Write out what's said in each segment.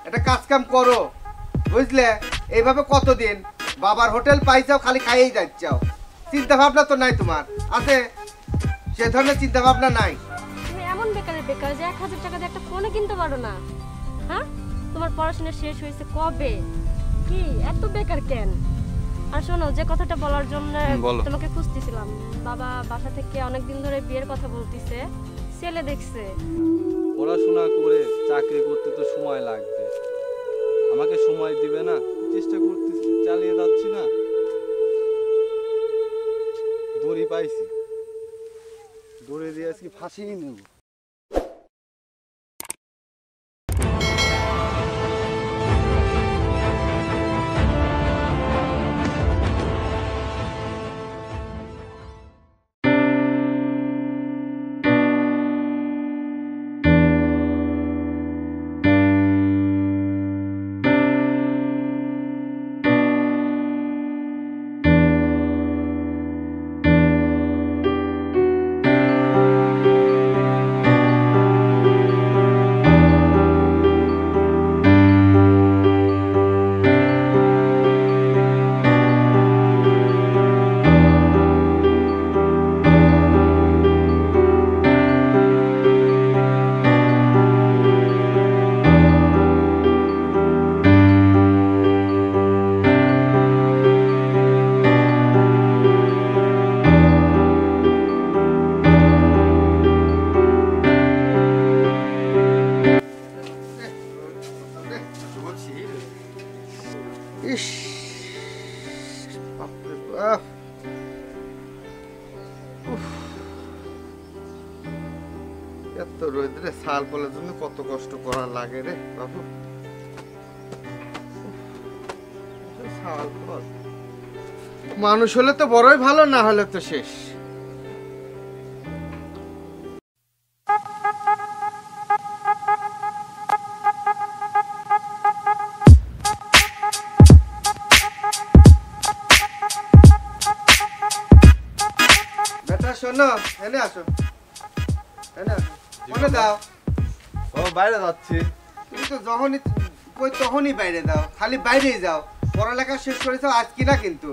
একটা কাজ কাম করো, বুঝলে? এইভাবে কতদিন বাবার হোটেল পাইছাও, খালি খাইয়েই যাচ্ছাও। চিন্তা ভাবনা তো নাই তোমার, আছে? সে ধরনের চিন্তা ভাবনা নাই। তুমি এমন বেকারের বেকার যে 1000 টাকা দিয়ে একটা ফোনও কিনতে পারো না। হ্যাঁ, তোমার পড়াশোনা শেষ হয়েছে কবে? কি এত বেকার কেন? আর শোনো, যে কথাটা বলার জন্য তোমাকে খুঁজতেছিলাম, বাবা বাসা থেকে অনেকদিন ধরে বিয়ের কথা বলতিছে, ছেলে দেখছে। পড়াশোনা করে চাকরি করতে তো সময় লাগবে, আমাকে সময় দিবে না? চেষ্টা করতেছি, চালিয়ে যাচ্ছি না। দড়ি পাইছি, দড়ি দিয়ে আজকে ফাঁসিয়ে নেব। ইস, বাপরে বাপ। উফ, এত রোদে শাল ফলের জন্য কত কষ্ট করা লাগে রে বাবু। শাল ফল মানুষ হলে তো বড়ই ভালো, না হলে তো শেষ। শোনো, এনে আসো, এনে আসো। মনে দাও। ও বাইরে যাচ্ছি। তুমি তো যখনই কই তখনই বাইরে দাও, খালি বাইরেই যাও। পড়ালেখা শেষ করেছো আজ কিনা, কিন্তু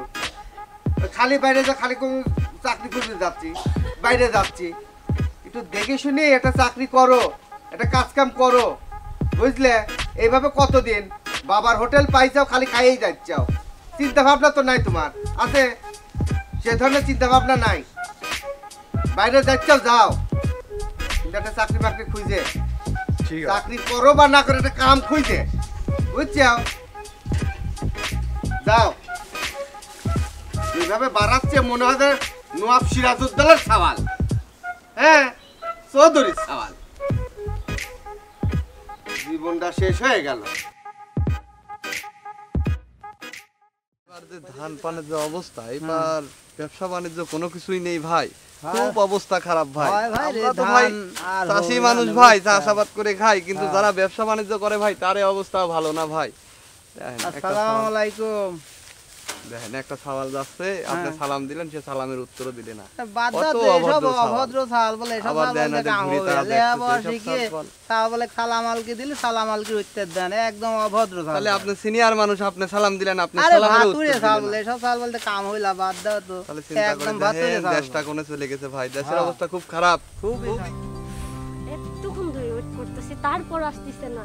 খালি বাইরে যাও, খালি কোন চাকরি খুঁজতে যাচ্ছি, বাইরে যাচ্ছি। একটু দেখে শুনে একটা চাকরি করো, একটা কাজ কাম করো, বুঝলে? এইভাবে কতদিন বাবার হোটেল পাইছাও, খালি খাইয়েই যাচ্ছাও। চিন্তা ভাবনা তো নাই তোমার, আছে? সে ধরনের চিন্তা ভাবনা নাই। বাইরে যাচ্ছাও, যাও একটা চাকরি বাকরি খুঁজে, চাকরি করো বা না করে একটা কাম খুঁজে, বুঝছো? যাও। এইভাবে বাড়াচ্ছে মনে হয় নওয়াব সিরাজউদ্দৌলার সওয়াল, হ্যাঁ, চৌধুরীর সওয়াল। জীবনটা শেষ হয়ে গেল। ধান পানের যে অবস্থা, এবার ব্যবসা বাণিজ্য কোনো কিছুই নেই ভাই, খুব অবস্থা খারাপ ভাই। আমরা তো ভাই চাষি মানুষ ভাই, চাষাবাদ করে খাই, কিন্তু যারা ব্যবসা বাণিজ্য করে ভাই, তার অবস্থা ভালো না ভাই। আসসালামু আলাইকুম। দেখেন একটা সওয়াল যাচ্ছে, আপনি সালাম দিলেন, সে সালামের উত্তরও দিলে না। বাদ দাও তো, এসব অভদ্র সাল বলে, এসব বলতে কাম হবে। লেবা শিখে তা বলে সালাম আলকি দিলে সালাম আলকির উত্তর দেন, একদম অভদ্র সাল। তাহলে আপনি সিনিয়র মানুষ, আপনি সালাম দিলেন, আপনি আরে সালামের উত্তর ভাতুরে সাল দিলেন বলে, না। এসব সাল বলতে কাম হইলা, বাদ দাও তো। তাহলে চিন্তা একদম করে ভাতুরে দেখেন সাল। দেশটা কোনে চলে গেছে ভাই, দেশের অবস্থা খুব খারাপ। খুবই এতক্ষণ ধরে ওয়েট করতেছি, তারপর আসতেছে না।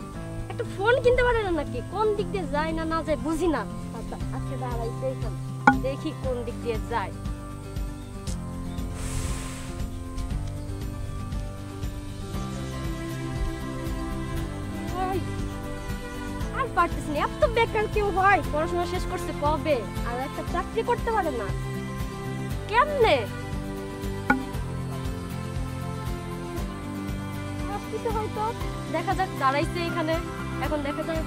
একটা ফোন কিনতে পারে না নাকি? কোন দিক দিয়ে যায় না না যায় বুঝি না। আজকে দাঁড়াইছে এখানে, দেখি কোন দিক দিয়ে যায়। আর পারতেছি না, এত বেকার কেউ হয়? পড়াশোনা শেষ করছে কবে, আর একটা চাকরি করতে পারে না, কেমনে? আসতেছে হয়তো, দেখা যাক। দাঁড়াইছে এখানে, এখন দেখা যাক।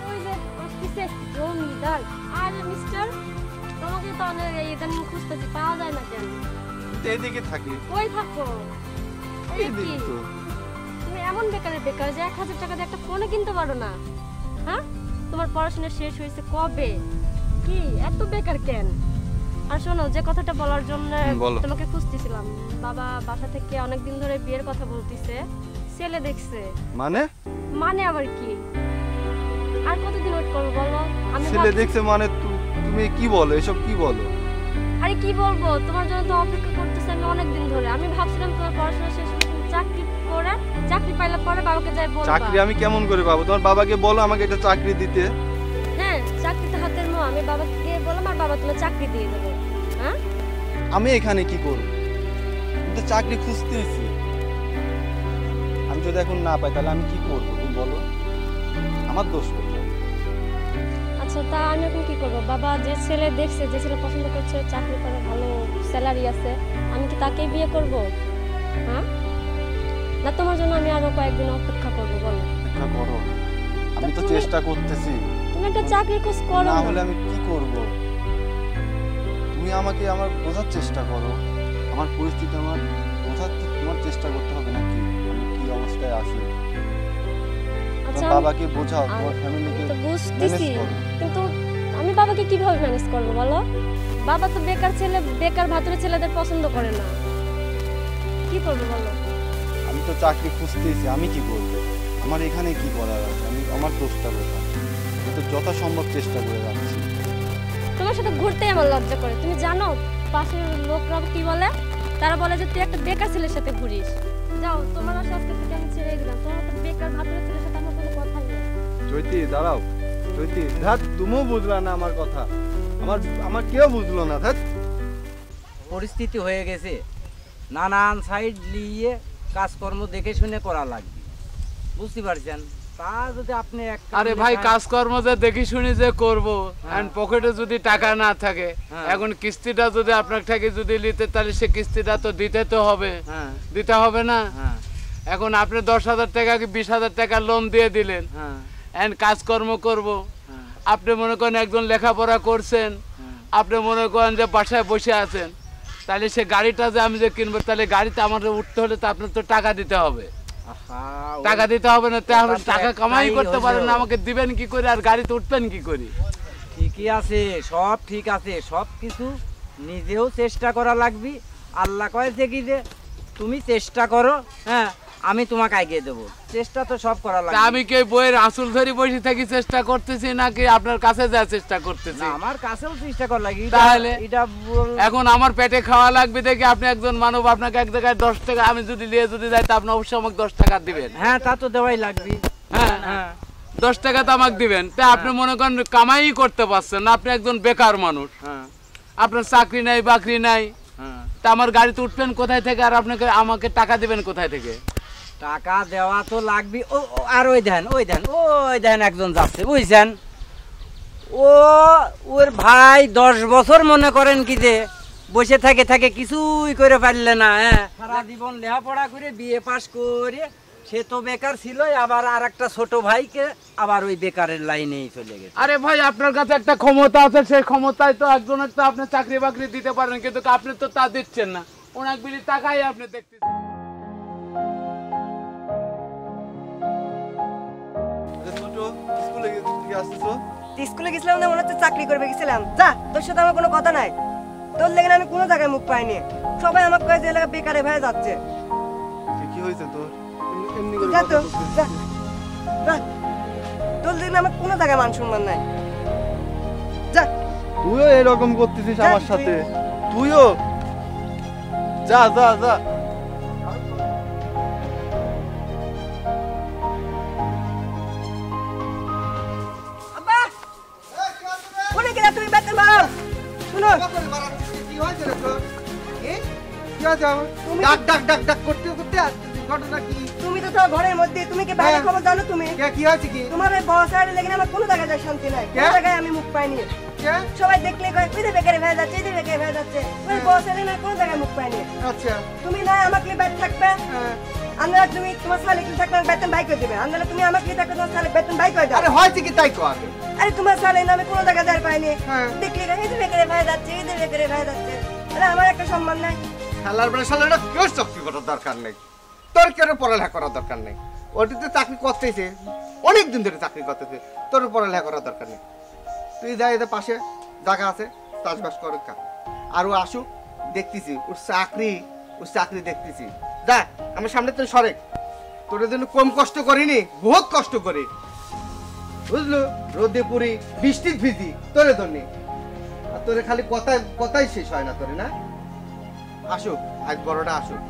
ওই যে আসতেছে জমিদার। আর মিস্টার, তোমাকে তো অনেক ইদানিং খুঁজতেছি, পাওয়া যায় না কেন? এইদিকে থাকি। ওই থাকো। এই কি তুমি এমন বেকারের বেকার যে 1000 টাকা দিয়ে একটা ফোনও কিনতে পারো না? হ্যাঁ, তোমার পড়াশোনা শেষ হয়েছে কবে? কি এত বেকার কেন? আর শোনো, যে কথাটা বলার জন্য তোমাকে খুঁজতেছিলাম, বাবা বাসা থেকে অনেকদিন ধরে বিয়ের কথা বলতিছে, ছেলে দেখছে। মানে? মানে আবার কি? আর কতদিন ওয়েট করবো বলো? আমি ছেলে দেখছে মানে তুমি কি বলো, এসব কি বলো? আরে কি বলবো, তোমার জন্য তো অপেক্ষা করতেছি আমি অনেক দিন ধরে। আমি ভাবছিলাম তোমার পড়াশোনা শেষ হলে তুমি চাকরি পাইলে পরে বাবাকে যাই বলবা। চাকরি আমি কেমন করে পাবো? তোমার বাবাকে বলো আমাকে একটা চাকরি দিতে। হ্যাঁ, চাকরি তো হাতের মোয়া। আমি বাবাকে গিয়ে বললাম আর বাবা তোমার চাকরি দিয়ে দেবে। হ্যাঁ, আমি এখানে কি করব? আমি তো চাকরি খুঁজতেছি। আমি যদি এখন না পাই তাহলে আমি কি করব তুমি বলো? আমার দোষ কোথায়? আচ্ছা তা আমি এখন কি করবো? বাবা যে ছেলে দেখছে, যে ছেলে পছন্দ করছে, চাকরি করে, ভালো স্যালারি আছে, আমি কি তাকেই বিয়ে করব? হ্যাঁ, না তোমার জন্য আমি আরো কয়েকদিন অপেক্ষা করবো? বলো। একটা করো, আমি তো চেষ্টা করতেছি। তুমি একটা চাকরি খোঁজ করো না না। হলে আমি কি করব? তুমি আমাকে আমার বোঝার চেষ্টা করো, আমার পরিস্থিতি আমার বোঝার তোমার চেষ্টা করতে হবে নাকি আমি কি অবস্থায় আছি। আচ্ছা তোমার বাবাকে বোঝাও, তোমার ফ্যামিলিকে তো ম্যানেজ বুঝতেছি, করো। কিন্তু আমি বাবাকে কিভাবে ম্যানেজ করবো বলো? বাবা তো বেকার ছেলে, বেকার ভাতুরে ছেলেদের পছন্দ করে না। কি করবো বলো? আমি তো চাকরি খুঁজতেছি, আমি কি করব? আমার এখানে কি করার আছে? আমি আমার দোষটা কোথায়? আমি তো যথাসম্ভব চেষ্টা করে যাচ্ছি। তোমার সাথে ঘুরতেই আমার লজ্জা করে। তুমি জানো পাশের লোকরা কি বলে? তারা বলে যে তুই একটা বেকার ছেলের সাথে ঘুরিস। যাও, তোমার আশা আজকে থেকে আমি ছেড়ে দিলাম। তোমার তো বেকার ভাতুরে ছেলের সাথে আমার কোনো কথা নেই। চৈতি দাঁড়াও, চৈতি ধ্যাত, তুমিও বুঝলা না আমার কথা, আমার কেউ বুঝলো না। ধ্যাত, পরিস্থিতি হয়ে গেছে, নানান সাইড নিয়ে কাজকর্ম দেখে শুনে করা লাগবে, বুঝতে পারছেন? তা যদি আপনি আরে ভাই কাজকর্ম যে দেখি শুনি যে করব, এন্ড পকেটে যদি টাকা না থাকে, এখন কিস্তিটা যদি আপনার থেকে যদি নিতে, তাহলে সে কিস্তিটা তো দিতে তো হবে, দিতে হবে না? এখন আপনি 10,000 টাকা কি 20,000 টাকা লোন দিয়ে দিলেন, এন্ড কাজকর্ম করব। আপনি মনে করেন একজন লেখাপড়া করছেন, আপনি মনে করেন যে বাসায় বসে আছেন, তাহলে সে গাড়িটা যে আমি যে কিনবো, তাহলে গাড়িতে আমার উঠতে হলে তো আপনার তো টাকা দিতে হবে। টাকা দিতে হবে না, তাহলে টাকা কামাই করতে পারেন না, আমাকে দিবেন কি করে আর গাড়িতে উঠবেন কি করে? ঠিকই আছে, সব ঠিক আছে, সব কিছু নিজেও চেষ্টা করা লাগবে। আল্লাহ কয়েছে কি যে তুমি চেষ্টা করো, হ্যাঁ আমি তোমাকে এগিয়ে দেবো। চেষ্টা তো সব করা লাগবে। আমি কি বইয়ের আসল ধরে বসে থাকি চেষ্টা করতেছি, নাকি আপনার কাছে যা চেষ্টা করতেছি? আমার কাছেও চেষ্টা করা লাগবে। তাহলে এটা এখন আমার পেটে খাওয়া লাগবে দেখে আপনি একজন মানব, আপনাকে এক জায়গায় 10 টাকা আমি যদি নিয়ে যদি যাই, তা আপনি অবশ্যই আমাকে 10 টাকা দিবেন। হ্যাঁ, তা তো দেওয়াই লাগবে। হ্যাঁ হ্যাঁ, 10 টাকা তো আমাকে দিবেন। তা আপনি মনে করেন কামাই করতে পারছেন না, আপনি একজন বেকার মানুষ, আপনার চাকরি নাই বাকরি নাই, তা আমার গাড়িতে উঠবেন কোথায় থেকে আর আপনাকে আমাকে টাকা দিবেন কোথায় থেকে? টাকা দেওয়া তো লাগবে। আর ওই দেন একজন যাচ্ছে, বুঝছেন? ওর ভাই 10 বছর মনে করেন কি যে বসে থাকে কিছুই করে পারলে না। হ্যাঁ, সারা জীবন লেখাপড়া করে বিয়ে পাস করে সে তো বেকার ছিল, আবার আর একটা ছোট ভাইকে আবার ওই বেকারের লাইনেই চলে গেছে। আরে ভাই, আপনার কাছে একটা ক্ষমতা আছে, সেই ক্ষমতায় তো একজনের তো আপনি চাকরি বাকরি দিতে পারেন, কিন্তু আপনি তো তা দিচ্ছেন না। অনেক বেশি টাকাই আপনি দেখতেছেন। স্কুলে গেছিলাম না, মনে হচ্ছে চাকরি করবে গেছিলাম। যা, তোর সাথে আমার কোনো কথা নাই। তোর লেগে আমি কোনো জায়গায় মুখ পাইনি। সবাই আমার কয়ে যে এলাকা বেকারে ভাই যাচ্ছে। কি হয়েছে তোর? এমনি করে যা তো, কথা বলছিস। যা, যা। তোর লেগে আমার কোনো জায়গায় মান সম্মান নাই। যা। তুইও এরকম করতেছিস যা আমার তুই। সাথে? তুইও যা যা যা। আব্বা, কোনে গেলা তুমি? বেতন বাড়াও। শুনো, কি হয়েছে রে তোর? কি হয়েছে আমার? ডাক ডাক ডাক ডাক করতে করতে আসতেছিস, ঘটনা কি? তুমি তো তোমার ঘরের মধ্যে, তুমি কি বাইরে হ্যাঁ। খবর জানো? তুমি কি হয়েছে কি? তোমার ওই বস আর লেগে আমার কোনো জায়গায় যায় শান্তি নাই। কোনো কে? জায়গায় আমি মুখ পাইনি। কে? সবাই দেখলে কয় ওই যে বেকারে ভাই যাচ্ছে, এই যে বেকারে ভাই যাচ্ছে। ওই বস আর না কোনো জায়গায় মুখ পাইনি। আচ্ছা, তুমি না আমাকে ব্যাট থাকবে, হ্যাঁ। আন্দালা তুমি তোমার শালিক থাকবে বেতন বাই করে দেবে। আন্দালা তুমি আমাকে থাকবে তোমার শালিক বেতন বাই করে দাও। আরে হয়েছে কি তাই কো আগে? আরে তোমার শালিক নামে কোনো জায়গায় যায় পাইনি। হ্যাঁ। দেখলে কয় এই যে বেকারে ভাই যাচ্ছে, এই যে বেকারে ভাই যাচ্ছে। আরে আমার একটা সম্মান নাই। শালার বেলা শালার কেউ চাকরি করার দরকার নেই, তোর কেন পড়ালেখা করার দরকার নেই। ওটিতে চাকরি করতেছে, অনেক দিন ধরে চাকরি করতেছে, তোর পড়ালেখা করার দরকার নেই। তুই যাই এদের পাশে জায়গা আছে, চাষবাস কর। আর ও আসুক, দেখতেছি ওর চাকরি দেখতেছি। যা আমার সামনে তুই সরে, তোর জন্য কম কষ্ট করিনি, বহুত কষ্ট করি। বুঝলো, রোদে পুরি বৃষ্টির ভিজি তোরে ধরনি, আর তোরে খালি কথায় কথাই শেষ হয় না তোরে, না? আসুক আজ বড়টা আসুক।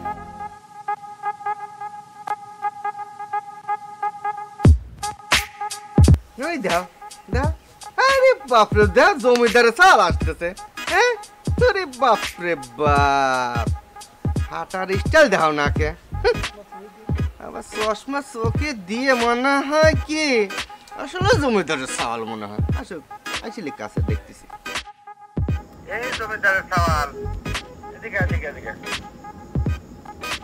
ওই দাও দাও, আরে বাপরে দাও, জমিদারে চাল আসতেছে। হ্যাঁ তোরে বাপরে বাপ, হাঁটার স্টাইল দাও নাকে, আবার চশমা চোখে দিয়ে মনে হয় কি আসলে জমিদারের চাল মনে হয়। আসুক, আসলে কাছে দেখতেছি। এই জমিদারের চাল, এদিকে এদিকে এদিকে।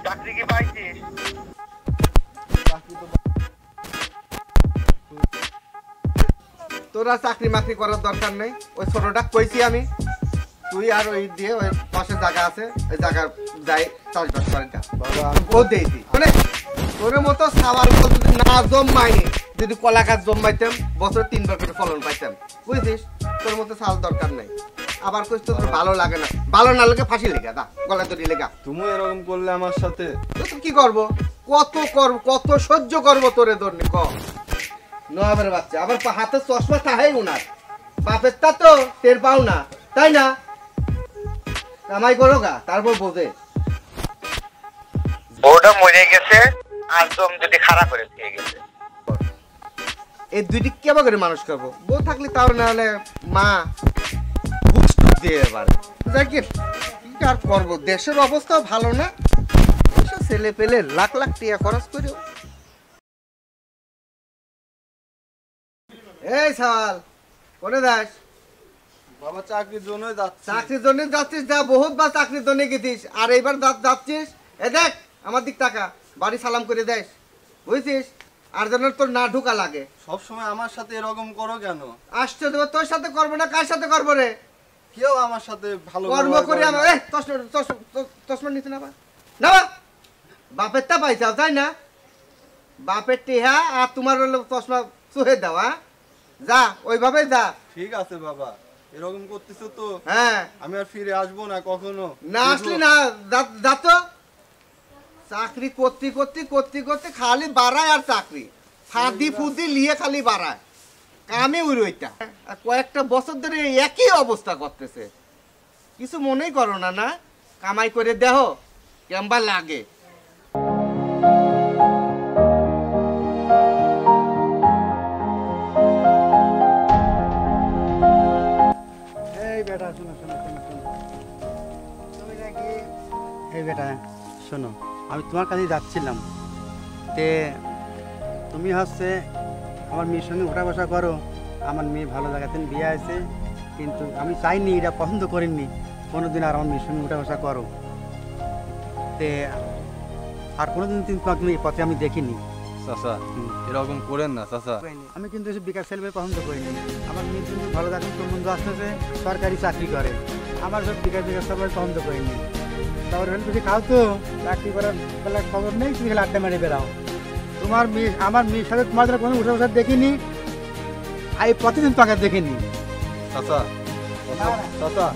চাকরি কি পাইছিস? তোরা চাকরি মাকরি করার দরকার নেই, ওই ছোটটা কইছি আমি, তুই আর ওই দিয়ে ওই পাশে জায়গা আছে, ওই জায়গা যাই চাষবাস করে যা। ও দিয়েছি মানে তোর মতো সাবার যদি না জমাইনি, যদি কলা গাছ জমাইতাম বছর 3 বার করে ফলন পাইতাম, বুঝছিস? তোর মতো চাল দরকার নাই। আবার কইস তোর ভালো লাগে না, ভালো না লাগে ফাঁসি লেগা দা, গলা দড়ি লেগা। তুমি এরকম করলে আমার সাথে তো কি করব, কত করব, কত সহ্য করব তোরে ধরনি ক। নবাবের বাচ্চা আবার হাতে চশমা থাহেই উনার, বাপের তা তো টের পাও না, তাই না? কামাই করো গা, তারপর বোঝে। বউটা মরে গেছে, একদম যদি খারাপ করে দিয়ে গেছে। এই দুইটি কেবা করে মানুষ করবো, বউ থাকলে তাও না হলে মা বুঝতে দিয়ে এবার কি আর করবো, দেশের অবস্থাও ভালো না, ছেলে পেলে লাখ লাখ টাকা খরচ করে। এই সাল কোনে যাস? বাবা চাকরির জন্যই যাচ্ছি। চাকরির জন্য যাচ্ছিস, যা বহুত বার চাকরির জন্য গেছিস, আর এইবার যাচ্ছিস। এ দেখ আমার দিক টাকা বাড়ি সালাম করে দেস, বুঝছিস? আর যেন তোর না ঢুকা লাগে। সবসময় আমার সাথে এরকম করো কেন? আসছে দেবো, তোর সাথে করবো না কার সাথে করবো রে? কেউ আমার সাথে ভালো কর্ম করে আমার চশমা নিতে না না, বাপের টা পাইছাও তাই না? বাপের টেহা আর তোমার চশমা চুহে দেওয়া, যা ওইভাবে যা। ঠিক আছে বাবা, এরকম করতেছো তো হ্যাঁ আমি আর ফিরে আসবো না কখনো। না আসলি না, যা তো। চাকরি করতে করতে করতে করতে খালি বাড়ায়, আর চাকরি ফাঁদি ফুদি লিয়ে খালি বাড়ায়, কামে উড়ে ওইটা। আর কয়েকটা বছর ধরে একই অবস্থা করতেছে, কিছু মনেই করো না, না কামাই করে দেহ কেমবা লাগে। এই বেটা শোনো শোনো শোনো শোনো, তুমি নাকি এই বেটা শোনো, আমি তোমার কাছে যাচ্ছিলাম, তে তুমি হচ্ছে আমার মেয়ের সঙ্গে ওঠা বসা করো। আমার মেয়ে ভালো জায়গাতে বিয়ে আছে, কিন্তু আমি চাইনি, এটা পছন্দ করিনি কোনোদিন আর আমার মেয়ের সঙ্গে ওঠা বসা করো। তে আর কোনোদিন তোমাকে এই পথে আমি দেখিনি। চাচা এরকম করেন না চাচা। আমি কিন্তু এসব বেকার ছেলে পছন্দ করিনি। আমার মেয়ে কিন্তু ভালো থাকুন, সম্বন্ধ আসতেছে, সরকারি চাকরি করে, আমার সব বেকার বেকার সবাই পছন্দ করিনি। তারপর বেশি খাও তো, চাকরি করার বেলা খবর নেই, তুমি খালি আড্ডা মেরে বেড়াও। তোমার মেয়ে, আমার মেয়ের সাথে তোমার কোনো উঠে বসার দেখিনি, আর এই প্রতিদিন তোমাকে দেখিনি। চাচা চাচা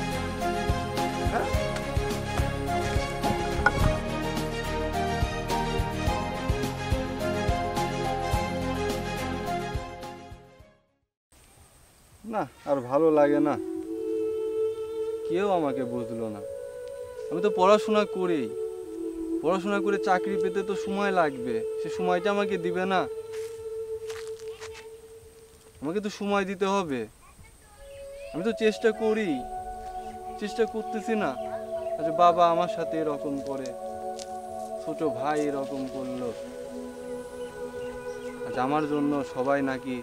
না, আর ভালো লাগে না, কেউ আমাকে বুঝলো না। আমি তো পড়াশোনা করি, পড়াশোনা করে চাকরি পেতে তো সময় লাগবে, সে সময়টা আমাকে দিবে না, আমাকে তো সময় দিতে হবে। আমি তো চেষ্টা করি, চেষ্টা করতেছি না। আচ্ছা বাবা আমার সাথে এরকম করে, ছোট ভাই এরকম করলো, আজ আমার জন্য সবাই নাকি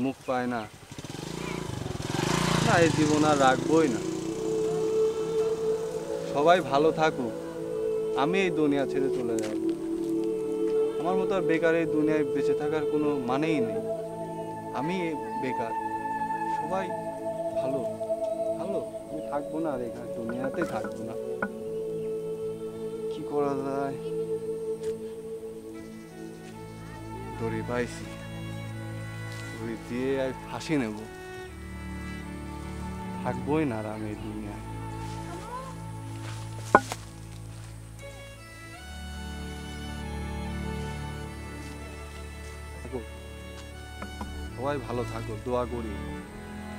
মুখ পায় না। না, এই জীবন আর রাখবই না, সবাই ভালো থাকুক, আমি এই দুনিয়া ছেড়ে চলে যাব। আমার মতো আর বেকার এই দুনিয়ায় বেঁচে থাকার কোনো মানেই নেই। আমি বেকার, সবাই ভালো ভালো, আমি থাকবো না আর এখানে দুনিয়াতে থাকবো না। কি করা যায়? দড়ি পাইছি, দড়ি দিয়ে আমি ফাঁসি নেব, থাকবোই না আর আমি এই দুনিয়ায়। সবাই ভালো থাকো, দোয়া করি।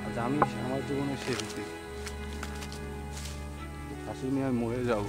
আজ আমি আমার জীবনে শেষ হচ্ছি, ফাঁসি নিয়ে আমি মরে যাবো।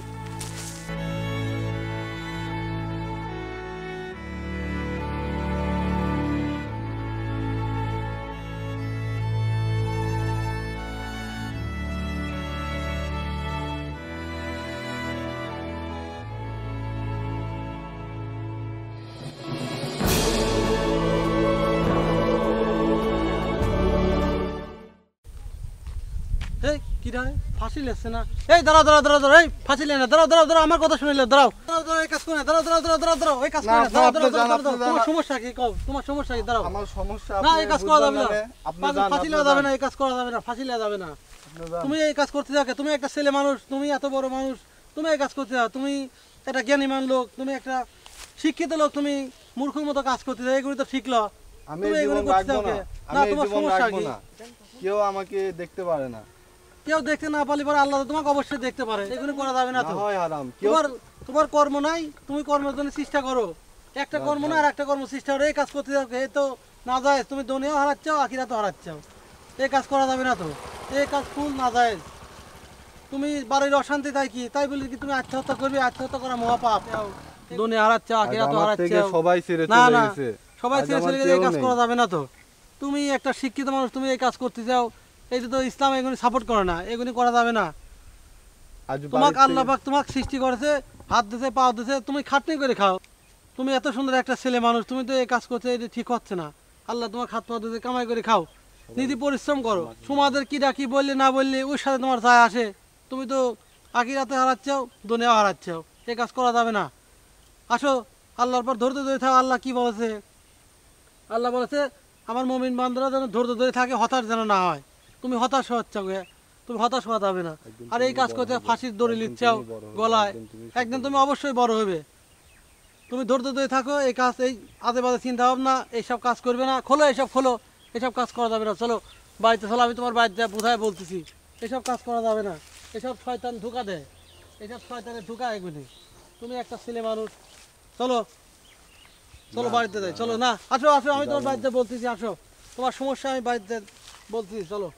এই কি রে ফাঁসি লেছে না? এই দাঁড়াও দাঁড়াও দাঁড়াও দাঁড়াও, এই ফাঁসি লে না, দাঁড়াও দাঁড়াও দাঁড়াও, আমার কথা শুনে লে, দাঁড়াও দাঁড়াও দাঁড়াও, এই কাজ করে না, দাঁড়াও দাঁড়াও দাঁড়াও দাঁড়াও দাঁড়াও, এই কাজ করে না, দাঁড়াও দাঁড়াও দাঁড়াও দাঁড়াও, তোমার সমস্যা কি কও, তোমার সমস্যা কি? দাঁড়াও, আমার সমস্যা না এই কাজ করা যাবে না, ফাঁসি লেওয়া যাবে না, এই কাজ করা যাবে না, ফাঁসি লেওয়া যাবে না। তুমি এই কাজ করতে যাও, তুমি একটা ছেলে মানুষ, তুমি এত বড় মানুষ, তুমি এই কাজ করতে যাও, তুমি একটা জ্ঞানীমান লোক, তুমি একটা শিক্ষিত লোক, তুমি মূর্খের মতো কাজ করতে যাও, এগুলো তো ঠিক না। আমি তুমি এই এগুলো জীবন করতে রাখবো যাও না, না, আমি এই তোমার জীবন সমস্যা রাখবো কি? না, কেউ আমাকে দেখতে পারে না। কেউ দেখতে না পারলে পরে আল্লাহ তোমাকে অবশ্যই দেখতে পারে, এগুলো করা যাবে না না তো। হয় হারাম, কেউ তোমার কর্ম নাই, তুমি কর্মের জন্য চেষ্টা করো, একটা কর্ম না আর একটা কর্ম চেষ্টা করো, এই কাজ করতে যাও, এই তো না যায়, তুমি দুনিয়াও হারাচ্ছ আখিরাতও হারাচ্ছ, এই কাজ করা যাবে না তো, এই কাজ ফুল না যায়। তুমি বাড়ির অশান্তি তাই কি তাই বলি কি তুমি আত্মহত্যা করবে? আত্মহত্যা করা মহাপাপ, দুনিয়া হারাচ্ছ আখিরাতও আমার হারাচ্ছ। থেকে সবাই ছেড়ে না চলে না, গেছে, সবাই আজ ছেড়ে আমার চলে গেলে এই কেউ কাজ নেই। করা যাবে না তো। তুমি একটা শিক্ষিত মানুষ, তুমি এই কাজ করতে যাও, এইটা তো ইসলাম এগুলি সাপোর্ট করে না, এগুলি করা যাবে না। আজ তোমাকে বাড়ির আল্লাহ থেকে- পাক তোমাকে সৃষ্টি করেছে, হাত দিতে পা দিতে, তুমি খাটনি করে খাও। তুমি এত সুন্দর একটা ছেলে মানুষ, তুমি তো এই কাজ করতে, এটা ঠিক হচ্ছে না। আল্লাহ তোমার হাত পা দিতে, কামাই করে খাও, নিজে পরিশ্রম করো। সমাজের কি ডাকি বললে না বললে ওর সাথে তোমার যায় আসে, তুমি তো আখিরাতে হারাচ্ছাও, দুনিয়াও হারাচ্ছাও, এই কাজ করা যাবে না। আসো আল্লাহর পর ধৈর্য ধরে থাকো। আল্লাহ কি বলেছে? আল্লাহ বলেছে আমার মুমিন বান্দারা যেন ধৈর্য ধরে থাকে, হতাশ যেন না হয়। তুমি হতাশ হচ্ছ, তুমি হতাশ হওয়া যাবে না। আর এই কাজ করতে ফাঁসির দড়ি লিচ্ছাও গলায়, একদিন তুমি অবশ্যই বড় হবে। তুমি ধৈর্য ধরে থাকো, এই কাজ, এই আজে বাজে চিন্তা ভাবনা এইসব কাজ করবে না। খোলো এইসব, খোলো, এসব কাজ করা যাবে না। চলো বাড়িতে চলো, আমি তোমার বাড়িতে বোঝায় বলতেছি, এসব কাজ করা যাবে না। এসব শয়তান ধোঁকা দেয়, এসব শয়তানের ধোঁকা এগুলি। তুমি একটা ছেলে মানুষ, চলো চলো বাড়িতে যাই, চলো। না আসো আসো, আমি তোমার বাড়িতে বলতেছি, আসো, তোমার সমস্যা আমি বাড়িতে বলতেছি, চলো।